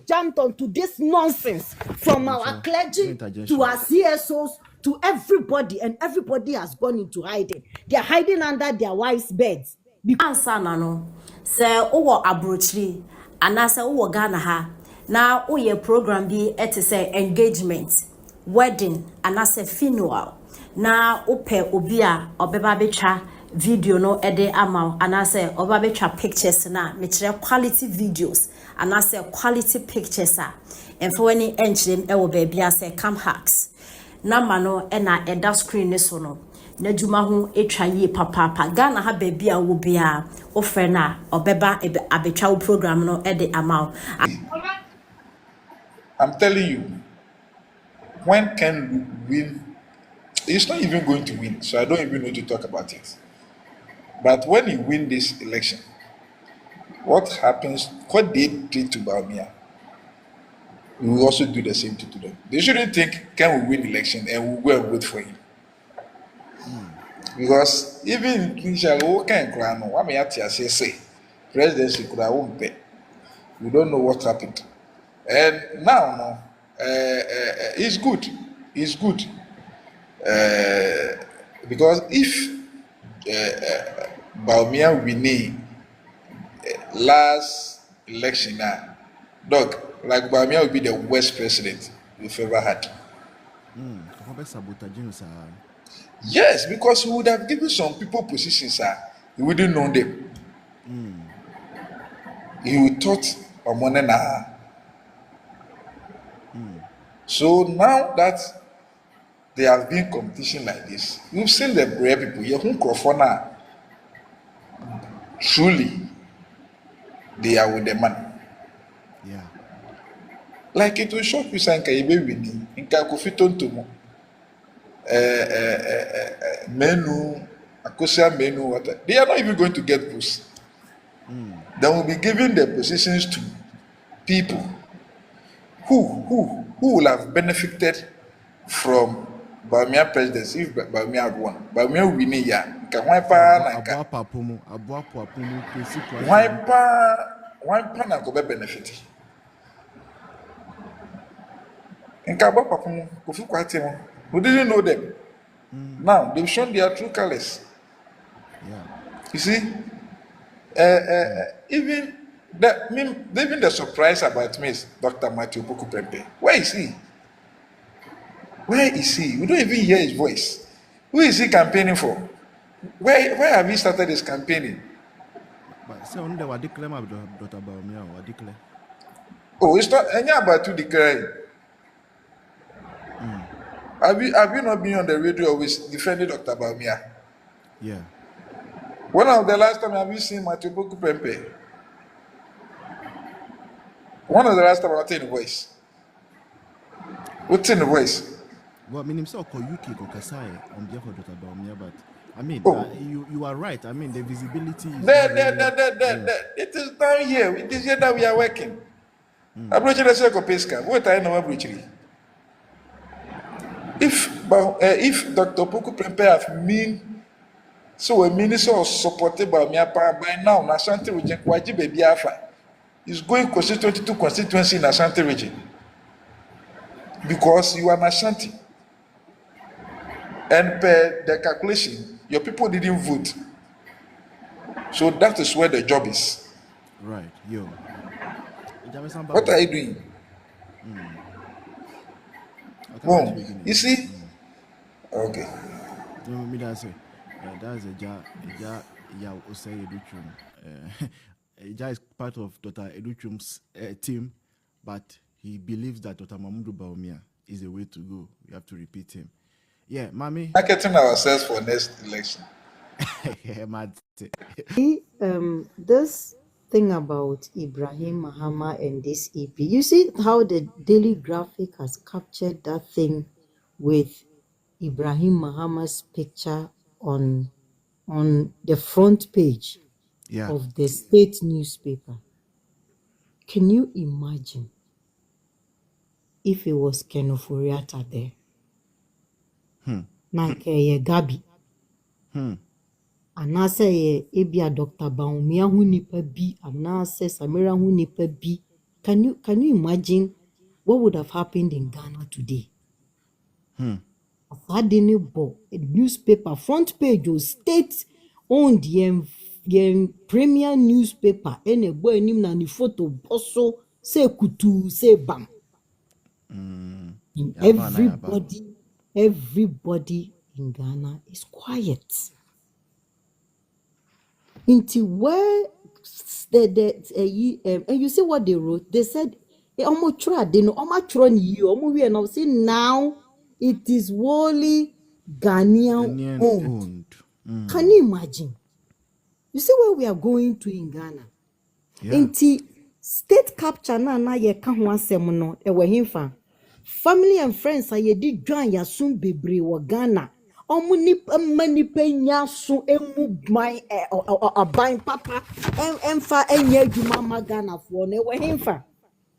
jumped onto this nonsense from our clergy to our CSOs to everybody, and everybody has gone into hiding. They are hiding under their wives' beds. Ansa na no se wo abrochiri anase wo Ghana ha na wo program bi ete say engagement wedding anase funeral na ope obi a obeba betwa video no ede ama anase oba betwa pictures na me kire quality videos anase quality pictures a enfo wani enchire e wo ba bia say cam hacks na ma no e na eda screen ne so no na djuma ho etwa yie papa Ghana ha ba bia wo bia o frɛ na obeba abetwa wo program no e de ama. I'm telling you, when Ken win, he's not even going to win, so I don't even know to talk about it. But when he win this election, what happens, what they did to Bawumia, we will also do the same thing to them. They shouldn't think Ken will win election and we'll go and wait for him. Because even Kinshasa, who can crown, what may I say, presidency could have won pay. We don't know what happened. And now, no, it's good. It's good. Because if Bawumia winning last election now, dog, like Bawumia will be the worst president we've ever had. Yes, because he would have given some people positions, he wouldn't know them. He would thought Omonena. So now that there have been competition like this, you've seen the brave people. Your truly, they are with the man. Yeah. Like it will shock you, Sanka, you be winning. In Kakufiton to menu, Akosia menu, water. They are not even going to get boosts. They will be giving their positions to people who will have benefited from Bawumia presidency if Bawumia had won. Bawumia winning ya. Why na go benefit? We didn't know them. Now they've shown their true colors. Yeah. You see, even the surprise about me is Dr. Matthew Boku Pempe. Where is he? Where is he? We don't even hear his voice. Who is he campaigning for? Where have he started his campaigning? But say on the what declare my Dr. Bawumia what declare. Oh, it's not any about to declare. Have you not been on the radio always defending Dr. Bawumia? Yeah. When of the last time have you seen Matthew Boku Pempe? When was the last time I heard the voice? What's in the voice? Well, I mean, himself called UK Kokasai on behalf of Dr. Bawumia, but I mean, you are right. I mean, the visibility is it is down here. It is here that we are working. Abrochiri Seko Pesca. What I know Abrochiri. If Dr. Boku Pempe have mean so a minister of supported by now, Ashanti region, Kwaji Baby Alpha is going constituency to constituency in Ashanti region. Because you are Ashanti. And per the calculation, your people didn't vote. So that is where the job is. Right, yo. What are you doing? Well, you see? Okay. That's a ja Osei Educhum. Ja is part of Dr. Educhum's team, but he believes that Dr. Mamudu Bawumia is the way to go. We have to repeat him. Yeah, Mami. Marketing ourselves for next election. This thing about Ibrahim Mahama and this EP, you see how the Daily Graphic has captured that thing with Ibrahim Mahama's picture on the front page of the state newspaper. Can you imagine if it was Kenoforiata there? Like a Gabi. Anase Ebia Dr. Bawumia hu nipa bi, anase Samira hu nipa bi, Can you imagine what would have happened in Ghana today? A newspaper front page or state owned premier newspaper and a boy named Nani photo also say kutu say bam. And everybody in Ghana is quiet. Until where and you see what they wrote? They said, they know, say now it is wholly Ghanaian owned. Can you imagine? You see where we are going to in Ghana? Until state capture na ye ka ho asem no e we himfa. Family and friends are did join yasun bebre wo Ghana. Omu nipa nya so emu ban aban papa emfa enye adwuma ma Ghana for na we himfa.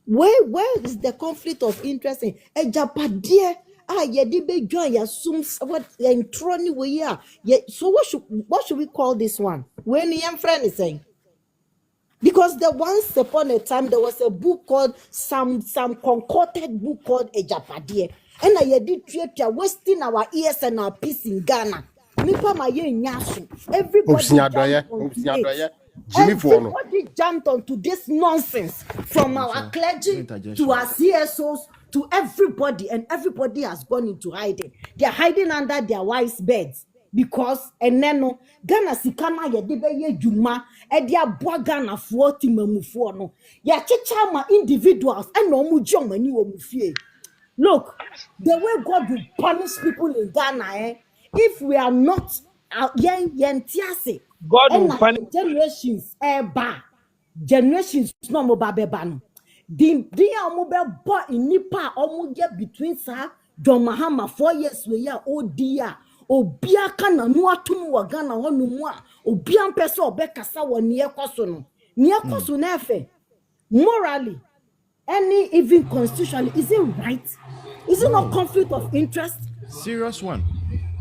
Where is the conflict of interest in ejapade ye di be join yasun what entroni we here. So what should we call this one? When your friend is saying, because once upon a time there was a book called some concocted book called Ejapade, and I did treat wasting our ears and our peace in Ghana. Everybody jumped onto this nonsense from our clergy to our CSOs to everybody, and everybody has gone into hiding. They are hiding under their wives' beds. Because eneno Ghana sikana ye de be juma e dia boa Ghana fo timamufo no ya checha ma individuals and no mu jomani wo mufie. Look, the way God will punish people in Ghana, if we are not yen tiase, God will punish generations generations no mo ba beba no. The omo be bo in nipa omo get between sir John Mahama 4 years we ya odia obia kana no atum wa Ghana hono mu a obia mpese obekasa wo ne ekoso no na efe morally any even constitutionally, is it right? Is it not conflict of interest? Serious one.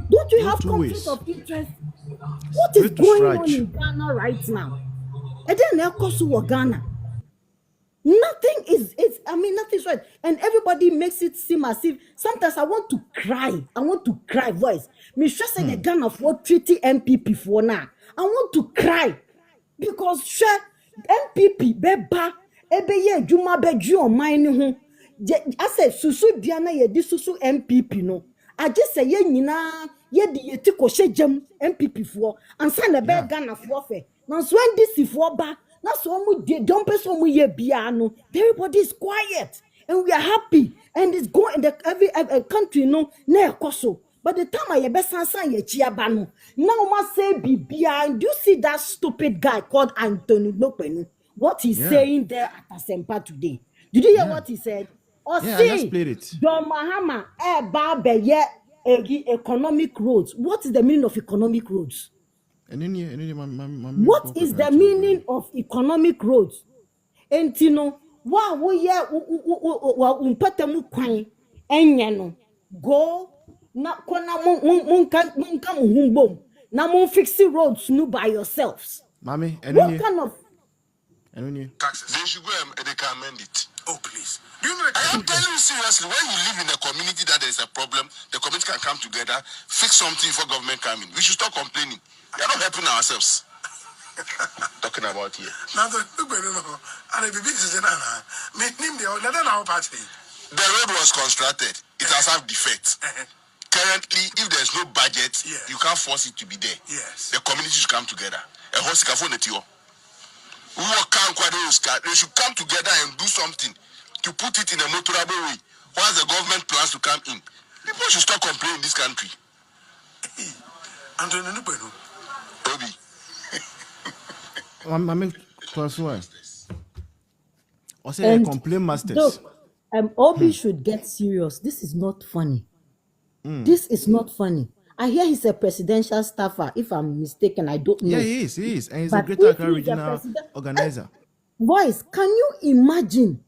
Don't you have conflict of interest? What is going on in Ghana right now? And then Ekosu Ghana. Nothing is nothing's right. And everybody makes it seem as if sometimes I want to cry voice. Me just say the Ghana for treaty MPP for now. I want to cry because share MPP beba ebe ye juma beju on mine ho. I say susu diana ye di susu MPP no. I just say ye nyina ye di ye ti ko shejam MPP for ansa na be Ghana for fe. Now so when this for ba na so mu de don't person mu ye bia no. Everybody is quiet and we are happy and it's going in the every country no na ekoso. But the time I be sansan ye chiaba no. Now ma say bibia, and do you see that stupid guy called Anthony Nopenu? What he's saying there at Asempa today. Did you hear what he said? Or I just played it. John Mahama economic roads. What is the meaning of economic roads? What is the meaning of economic roads? And you know, go na fix roads no by yourselves. Mommy, what kind of taxes? They should go and they can amend it. Oh, please. Do you know I am telling you seriously, when you live in a community that there is a problem, the community can come together, fix something for government coming. We should stop complaining. We are not helping ourselves. Talking about here. Now the road was constructed. It has have defects. Currently, if there's no budget, you can't force it to be there. Yes. The community should come together. They should come together and do something to put it in a motorable way. Once the government plans to come in, people should stop complaining in this country. Obi. I'm close one. Or say complain masters. Obi should get serious. This is not funny. This is not funny. I hear he's a presidential staffer. If I'm mistaken, I don't know. Yeah, he is. And he's a Greater Accra regional organizer. Voice, can you imagine?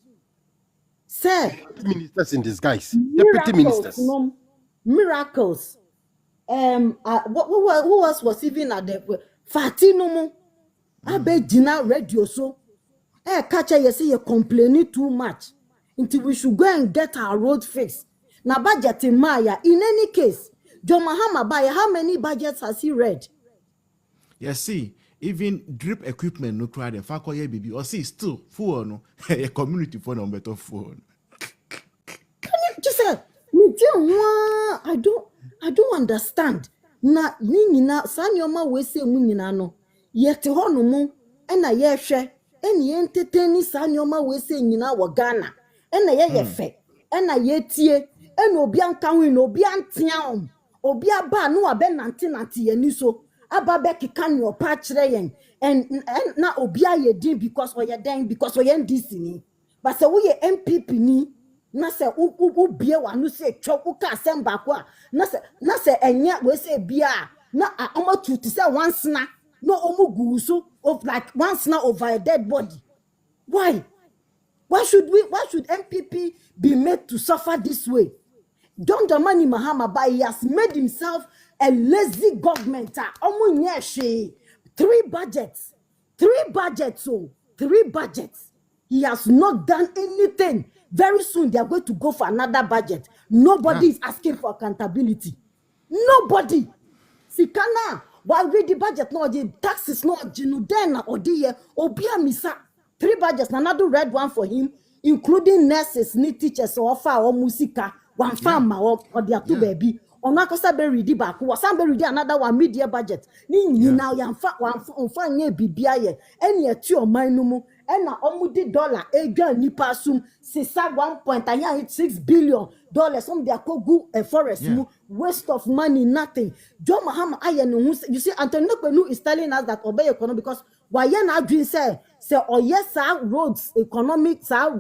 Sir, ministers in disguise. Deputy ministers. Miracles. Who else was even at the Fatinomo? Abedina radio so. Catch you say you complaining too much until we should go and get our road fixed. Now budget in Maya. In any case, John Mahama buy how many budgets has he read? You see, even drip equipment no try the fakoye baby or see still full no a community for no better phone. Just say, I don't understand. Na nyina sanyoma we say mu nyina no. Yet ho no mu na ye hwe ene entertain sanyoma we say nyina wo Ghana. Ena ye fe. Ena ye tie. Ena obi anka ho na obi antea om. Obi aba no abe nante ye ni so. Aba be kika ni opa kire yen. And na obi aye din because oye den because oye ndisi ni. But say we MPP ni na se u bie wa no se twa u ka asem ba ko a na se enya we se bia na amatu ti se once na no omu so of like once na over a dead body. Why should MPP be made to suffer this way? Don't the money Mahama by he has made himself a lazy government. Omu nye 3 budgets. 3 budgets. He has not done anything. Very soon they are going to go for another budget. Nobody is asking for accountability. Nobody. Sikana, while read the budget, no, the taxes, no, Jinudena, or the Obia Misa. 3 budgets, another red one for him, including nurses, need teachers, or far or musika, one farmer, or their 2 baby. On Nakosa Berry Dibak, was somebody another one media budget. Ni now yan fat one fan ye bibia, any a 2 minumu. Na omudi dollar ega nipa sum sisa 1.6 billion dollars some they kogu a forest waste of money nothing. John Mahama you see Anthony Kwenu is telling us that obey economy because why na dream say yes roads economic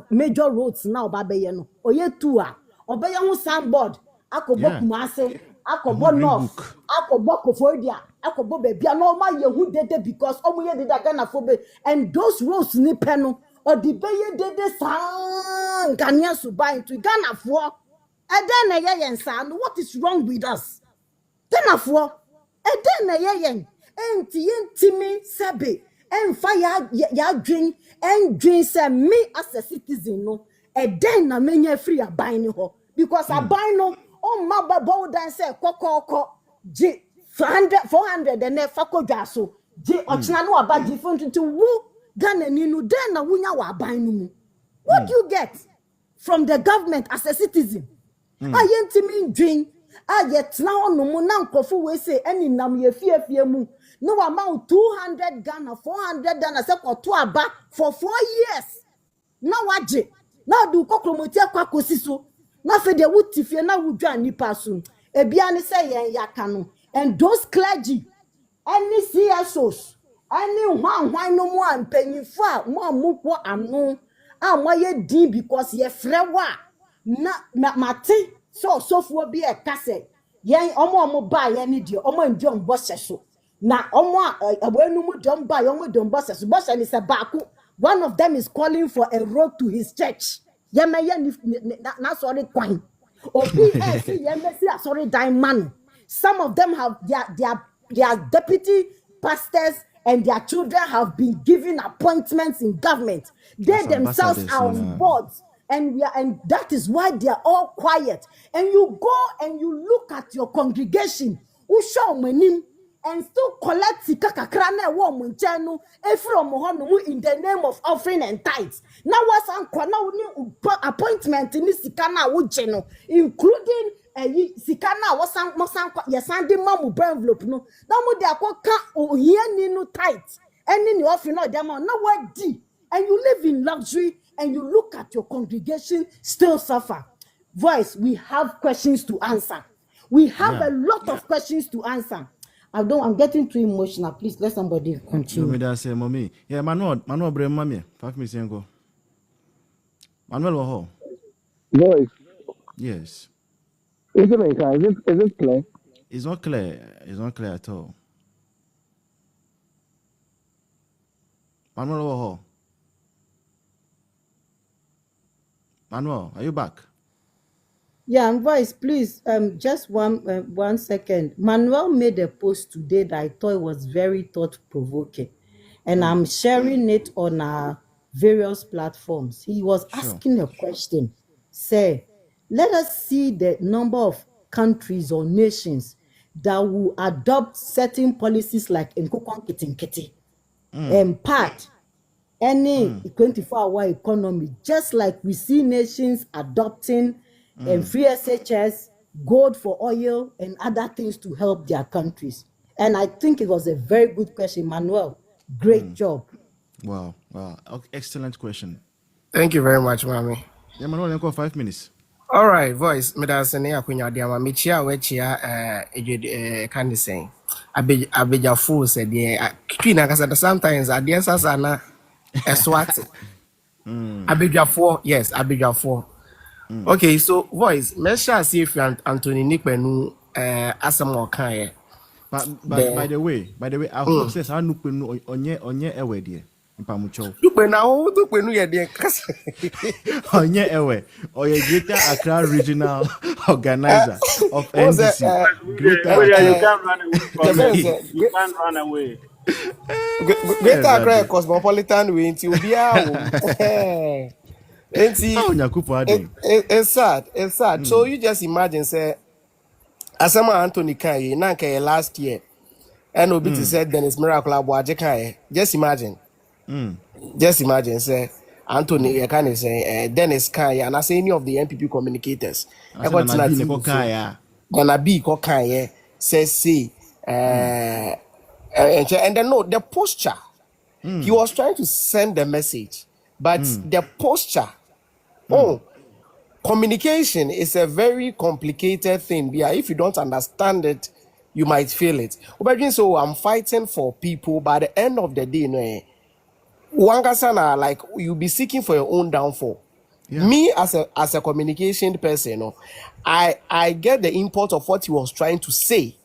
major roads now babe no oye 2 obey hu signboard akobo Kumase akobo north akobo Kofodia akobo bebia no ma yehu dede because omuye dede Ghana fobe and those roads ni peno or the beye dede san Ghanaian suba into Ghana for na yen san what is wrong with us Ghana for na yen enti sebe en fire ya drink and drink say me as a citizen no na menya free aban ni ho because aban no o ma babo dan say kokoko G 400 and fako dwaso G ochina no aba different to wu Ghana ni no den na wunya wa aban no mu. What do you get from the government as a citizen? Ayentimi drink ayetna ono mu na nkofo we say eni nam ye fie mu no amount 200 Ghana 400 Ghana say koto aba for 4 years na waje na du kokromoti akwa kosiso na fe de wutifie na wudwa nipa so ebia ne say yen yakano and those clergy any CSOs any hwan no mu ampanyifo a mo amukwo ano amoye din because ye frewa na mate so Osofo bi e kase yen omo ba ye ne de omo ndwo mbo seso na omo abonu mu dom ba yo mu dom bo seso bo se ni se baako one of them is calling for a road to his church ye me ye na sorry kwan obi see ye me see sorry dime man. Some of them have their deputy pastors and their children have been given appointments in government. They themselves are on boards, and that is why they are all quiet. And you go and you look at your congregation, who show menim and still collect sikakakra na wo munche no efrom ho no in the name of offering and tithes. Now what's anko na uni appointment ni sika na wo je no including sika na wosan yesande mamu envelope no na mu de akoka ohia ni no tithes any ni offering no dem na wadi and you live in luxury and you look at your congregation still suffer. Voice, we have questions to answer. We have a lot of questions to answer. I'm getting too emotional. Please let somebody continue. No, say, mommy. Yeah, Manuel, bring mommy. 5 minutes ago. Manuel, oh. Voice. Yes. Is it clear? It's not clear. It's not clear at all. Manuel, oh. Manuel, are you back? Yeah, Voice, please, just one second. Manuel made a post today that I thought was very thought-provoking, and I'm sharing it on our various platforms. He was asking a question. Say, let us see the number of countries or nations that will adopt certain policies like Nkukwan Kitinkiti and part any 24-hour economy, just like we see nations adopting free SHS, gold for oil, and other things to help their countries. And I think it was a very good question, Manuel. Great job. Wow. Okay, excellent question. Thank you very much, Mami. Yeah, Manuel, 5 minutes. All right, voice. Medasene akunya diama michia wechia GhanaNsem. Abeja fool said yeah. Kina kasa sometimes adian sasana eswat. Abeja 4, yes, Abeja 4. Okay, so voice. Mesha see if Anthony Nikpenu asamo kan. But by the way, I hope says I look onye ewe die. Mpamucho. Dupenu ye de kasa. Onye ewe. Oye Greater Accra Regional Organizer of NDC. You can't run away from it. You can't run away. Greater Accra Cosmopolitan way until it's sad. It's sad. So you just imagine, say, Asama Anthony Kanye, Nanka last year, and Obiti said Dennis Miracle Abuaje Kanye. Just imagine. Just imagine, say, Anthony Kanye say, Dennis Kanye, and I say any of the NPP communicators. Gonna be Kanye says, see, and then no, the posture. He was trying to send the message, but the posture. Communication is a very complicated thing. Yeah, if you don't understand it, you might feel it. So I'm fighting for people. By the end of the day, Wangasana, like you'll be seeking for your own downfall. Yeah. Me as a communication person, I get the import of what he was trying to say,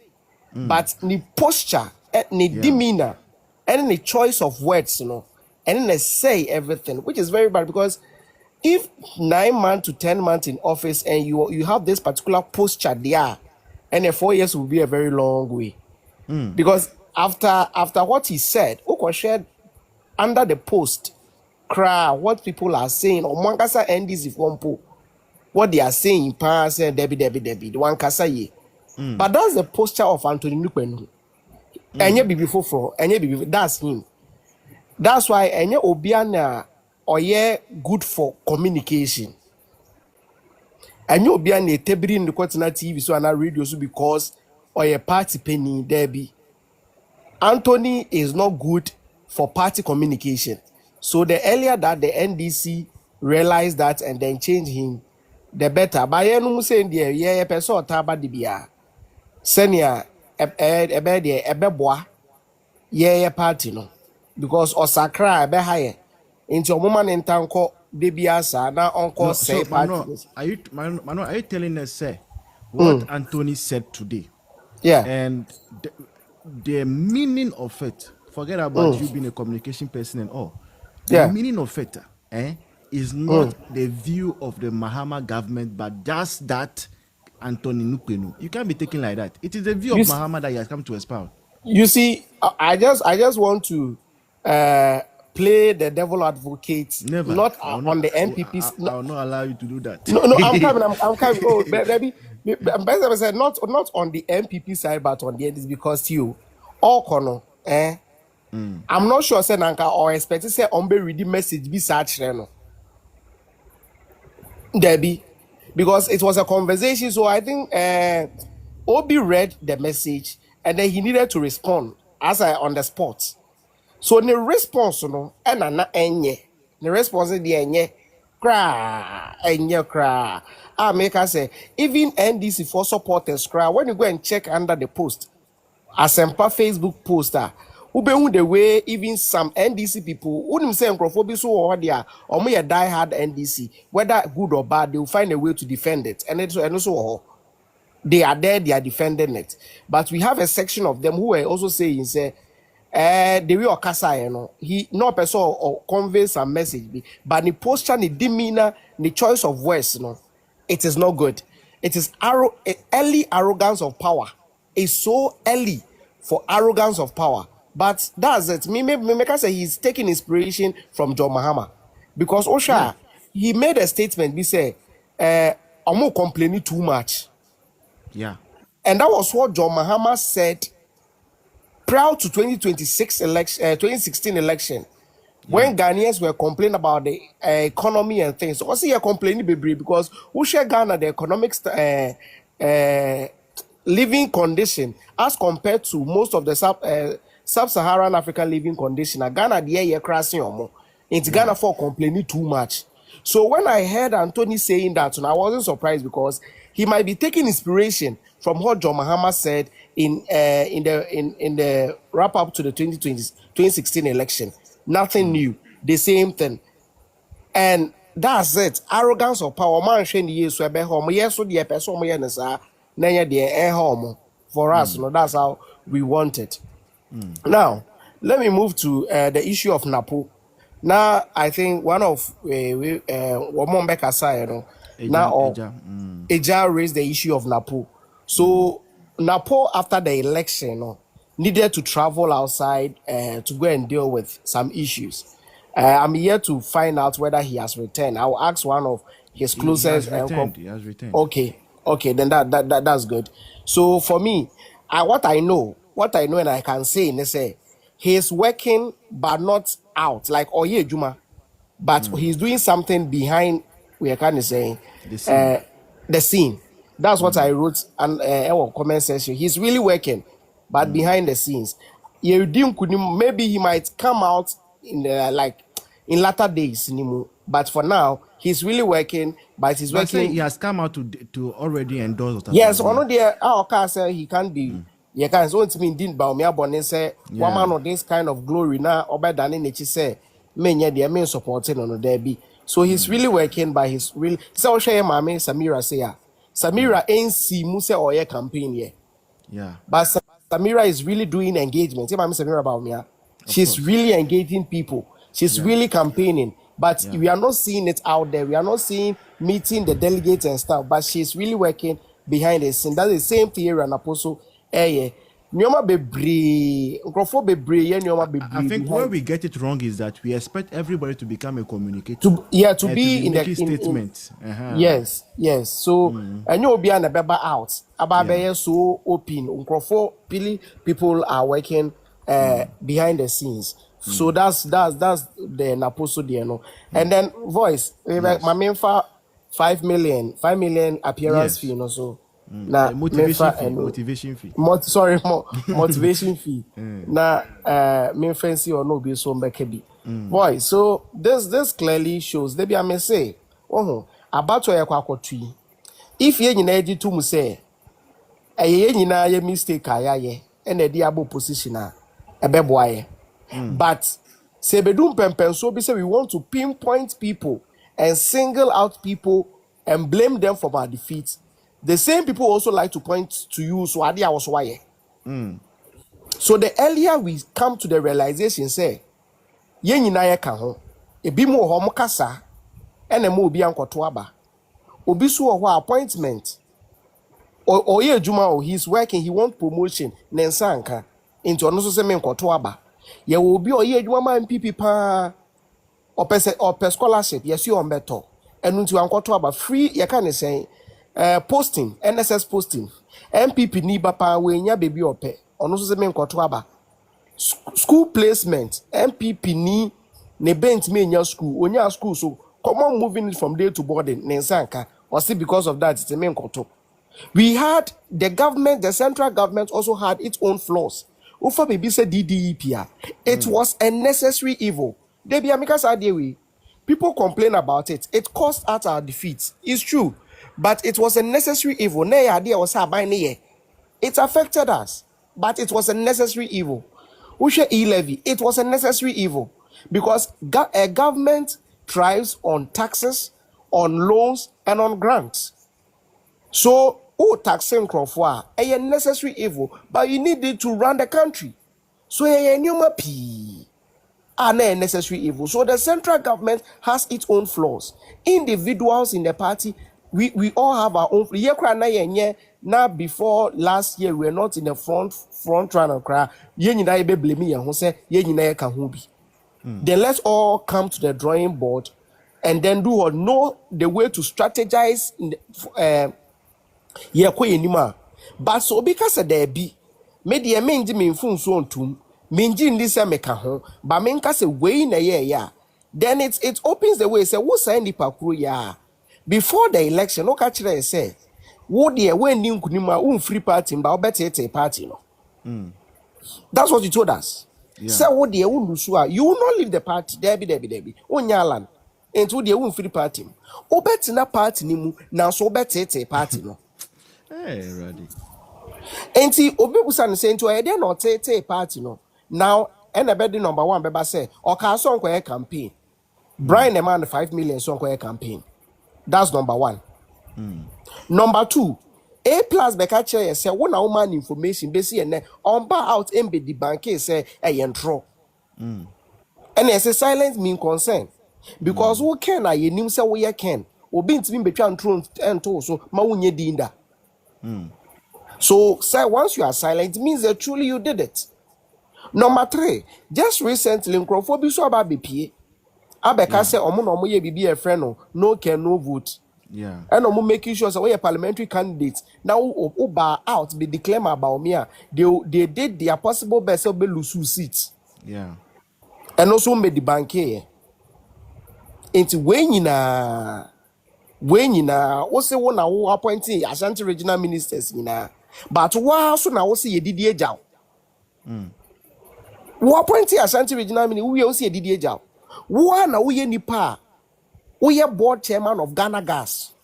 but the posture, the demeanor, and the choice of words, and then they say everything, which is very bad because. If 9 months to 10 months in office and you have this particular posture there, and 4 years will be a very long way. Because after what he said, Oko shared under the post, what people are saying, or Mwankasa NDC Fompo, what they are saying, pass Debbie, the one kasa ye. But that's the posture of Anthony Nukpenu. And you before for, and that's him. That's why and you Obiana. Or good for communication. And you'll be on a table in the continent TV so and radio so because or a party penny Debbie. Anthony is not good for party communication. So the earlier that the NDC realized that and then change him, the better. By any saying the yeah person taba dibia. Senia ebeboa yeah party no because Osakra ebe higher. Into a woman in Tanko, Debiasa, now Uncle say, are you telling us, say, what Anthony said today? Yeah. And the meaning of it, forget about you being a communication person and all. The meaning of it is not the view of the Mahama government, but just that Anthony Nukpenu. You can't be taken like that. It is the view of Mahama that he has come to expound. You see, I just want to play the devil advocate. Never. Not on the NPP's. I will not allow you to do that. No, I'm coming. Oh, baby, I said not on the NPP side, but on the NDC because you all corner. I'm not sure say Nanka or expect to say Ombe read the message be such no. Debbie, because it was a conversation. So I think Obi read the message and then he needed to respond as I on the spot. So the response no na enye. The response the enye cry. Make us say even NDC for supporters cry when you go and check under the post. Asempa Facebook poster. Ube the way even some NDC people wouldn't say Nkrofobi so or they are or may die hard NDC, whether good or bad, they will find a way to defend it. And also they are there, they are defending it. But we have a section of them who are also saying, say, the way or kasa, he no person or convey some message, but the posture, the demeanor, the choice of words, it is not good. It is early arrogance of power. It's so early for arrogance of power. But that's it. Me make say he's taking inspiration from John Mahama. Because Osha, he made a statement. He said, I'm not complaining too much. Yeah. And that was what John Mahama said prior to 2016 election. When Ghanaians were complaining about the economy and things, so also you're complaining because who share Ghana the economic living condition as compared to most of the sub-Saharan African living condition. Ghana the year crashing or into Ghana for complaining too much. So when I heard Anthony saying that, I wasn't surprised because he might be taking inspiration from what John Mahama said in the wrap up to the 2016 election. Nothing new, the same thing. And that's it. Arrogance of power. Man, shame the so be home. Yes, so the person for us, that's how we want it. Now, let me move to the issue of Napo. Now, I think one of Eja raised the issue of Napo. So Napo, after the election, needed to travel outside to go and deal with some issues. I'm here to find out whether he has returned. I'll ask one of his closest. He has returned. Okay, then that's good. So for me, what I know, and I can say, he's working but not out, like Oye Juma, but he's doing something behind. We are kind of saying the scene. That's what I wrote and comment section. He's really working, but behind the scenes, maybe he might come out in in latter days. But for now, he's really working. But he's working. He has come out to already endorse. Yes, one of the our say he can be. You can so it mean didn't bow me up and say one man of this kind of glory now or better than in say many the main supporting on there be. So he's really working by his really so share my Samira say Samira ain't see Musa or your campaign here. Yeah. But Samira is really doing engagement. If I'm Samira about me, she's really engaging people. She's really campaigning. But we are not seeing it out there. We are not seeing meeting the delegates and stuff. But she's really working behind the scene. That's the same theory and apostle. I think where we get it wrong is that we expect everybody to become a communicator. To be in the statement. Yes. So and you'll be on the beba out. About so open. People are working behind the scenes. So that's the apostle there, no. And then voice, my main 5 million appearance fee, so. Motivation fee. Motivation fee. Na main fancy or no be so mbekebi. Boy, so this clearly shows. Maybe I may say, about where you if ye nyina edi to mu say, ye nyina ye mistake ayaye, and the diabo position a ebeboaye. But say bedum pempen so be say we want to pinpoint people and single out people and blame them for our defeat. The same people also like to point to you. So idea was why. So the earlier we come to the realization, say, ye nyina ye ka ho, e bi mo ho mo kasa, ene mo obi ankoto aba. Obi so ho appointment. Or ye juma o he's working, he want promotion, nensa anka. Into no so say me nkoto aba. Ye will be or ye juma man pipi pa or per scholarship, yes you on better. And unto ankoto aba free, ye can say. Posting, NSS posting, MPP ni bapa we nya baby ope. Ono so se men kwoto aba. School placement, MPP ni ne bent me nya school, onya school so come on moving it from day to boarding nensanka. Or see because of that it's a men kwoto. We had the government, the central government also had its own flaws. Ufa baby said DDEP. It was a necessary evil. They be amikas adewe. People complain about it. It caused us our defeat. It's true. But it was a necessary evil. It affected us, but it was a necessary evil. Ushe e-levy, it was a necessary evil because a government thrives on taxes, on loans, and on grants. So, taxing crofwa, a necessary evil, but you need it to run the country. So, a necessary evil. So, the central government has its own flaws. Individuals in the party. We all have our own. Now before last year, we were not in the front runner. Then let's all come to the drawing board and then do or know the way to strategize but so because there be media menji me mfun so ontum menji ndi se meka ho but menka se we na ya then it opens the way say wo say nipa kuro ya before the election no ka kire say wo de we ni nkunima un free party ba obetete party no. That's what you told us. Yeah. Say what the Undusua, you will not leave the party. Debbie. Onyalan. Into the own free party. Obetina party nimu now so better party no. Hey, ready. Enti obebusan say into a then or take party no. Now and a bedding number one beba say or casson campaign. Brian a man 5 million song campaign. That's number one. Number two. A plus beka chair say one woman information basi and on bar out embe the bank say a yentro. And as a silence mean consent. Because who can I nim say we can or being to be between throne and so maunye dinda. So say once you are silent, it means that truly you did it. Number three, just recently Nkrofobi so about BP. Abeka say omo ye bibi a friend no can no vote. Yeah. And I'm making sure so we are parliamentary candidates now who bar out be declare about me. They did their possible best to be lose seats. Yeah. And also made the bank into when you what's the one now appointing Ashanti regional ministers but wow so now see ye did job. Who appointing Ashanti regional minister we also did job. One now we nipa. We are board chairman of Ghana Gas.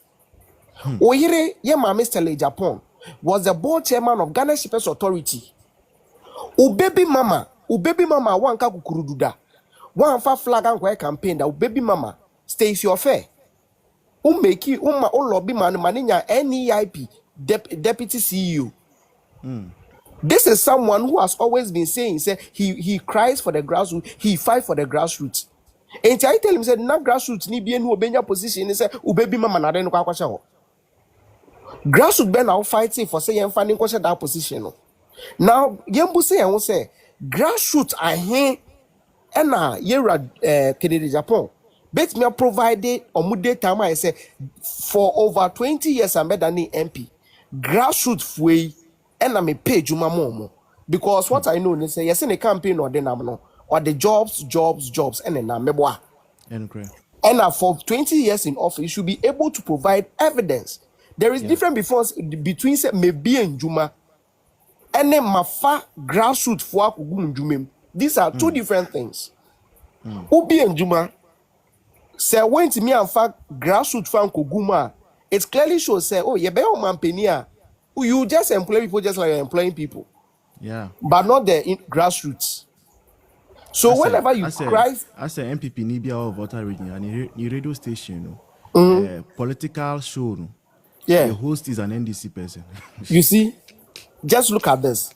Oyere ye Mr. Japan was the board chairman of Ghana Shippers Authority. Baby mama wanka kukurududa. One fa flag and campaign that baby mama stays your fair. Make you lobby man maninya NEIP deputy CEO. This is someone who has always been saying say he cries for the grassroots, he fight for the grassroots. And I tell him said na grassroots ni bien who obenya position he say baby mama na den kwa kwasha ho. Grassroots be now fighting for say yem finding kwasha that position no. Now yembu say won say grassroots ahen na yera Kennedy Japan bet me provided omude time I say for over 20 years I'm better than MP. Grassroots way na me pay juma momo because what I know is say yes in a campaign or den am no or the jobs and then meboa. And for 20 years in office, you should be able to provide evidence. There is different between say maybe and Juma and then mafa grassroots for Jumim. These are two different things. Ubi and Juma say when to me and fact grassroots for Kuguma, it clearly shows say oh you be man penia. You just employ people just like you're employing people. Yeah. But not the grassroots. So whenever you cry, as a MPP Nibia or voter region and a radio station, political show, yeah, the host is an NDC person. You see, just look at this,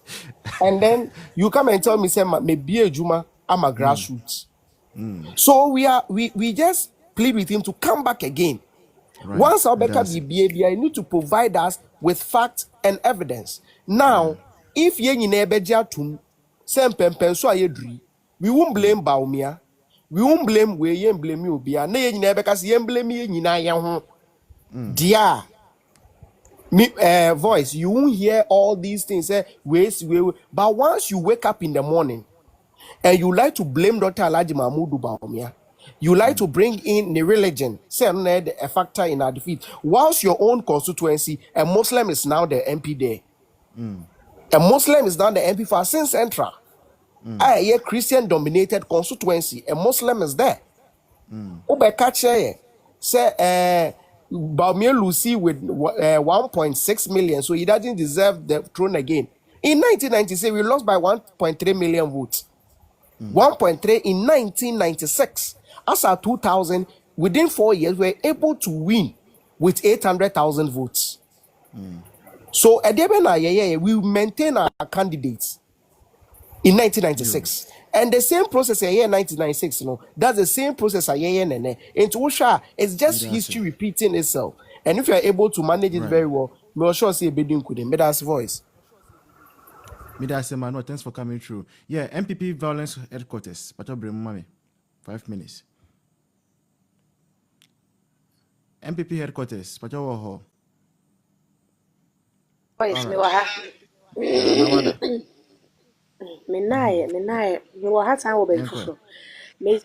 and then you come and tell me, say, maybe a Juma, I'm a grassroots. So we just plead with him to come back again. Right. Once our Becca BBA, you need to provide us with facts and evidence. Now, if ye ni nebeja tum, sem pempen so ayedri. We won't blame Baumia. We won't blame we yen blame you be a nay never because yen blame me in a dear voice. You won't hear all these things. But once you wake up in the morning and you like to blame Dr. Alhaji Mahmoud Baumia, you like to bring in the religion, say a factor in our defeat. Whilst your own constituency, a Muslim is now the MP there. A Muslim is now the MP for Sin Central. A Christian dominated constituency, a Muslim is there. Say Baumia Lucy with 1.6 million, so he doesn't deserve the throne again. In 1996, we lost by 1.3 million votes. 1.3 in 1996. As at 2000, within 4 years, we were able to win with 800,000 votes. So at the we maintain our candidates. In 1996, and the same process a year 1996, that's the same process a year into Usha. It's just history repeating itself. And if you are able to manage it very well, we'll sure see a bidding could in Meda's voice. Midasema, no, thanks for coming through. Yeah, MPP violence headquarters. But I'll bring mommy. 5 minutes. MPP headquarters. Pachawo. Boys, All me right. wa ha. Nawada. Me na ye, me wa ha tan wo be Yenko. fufu. Me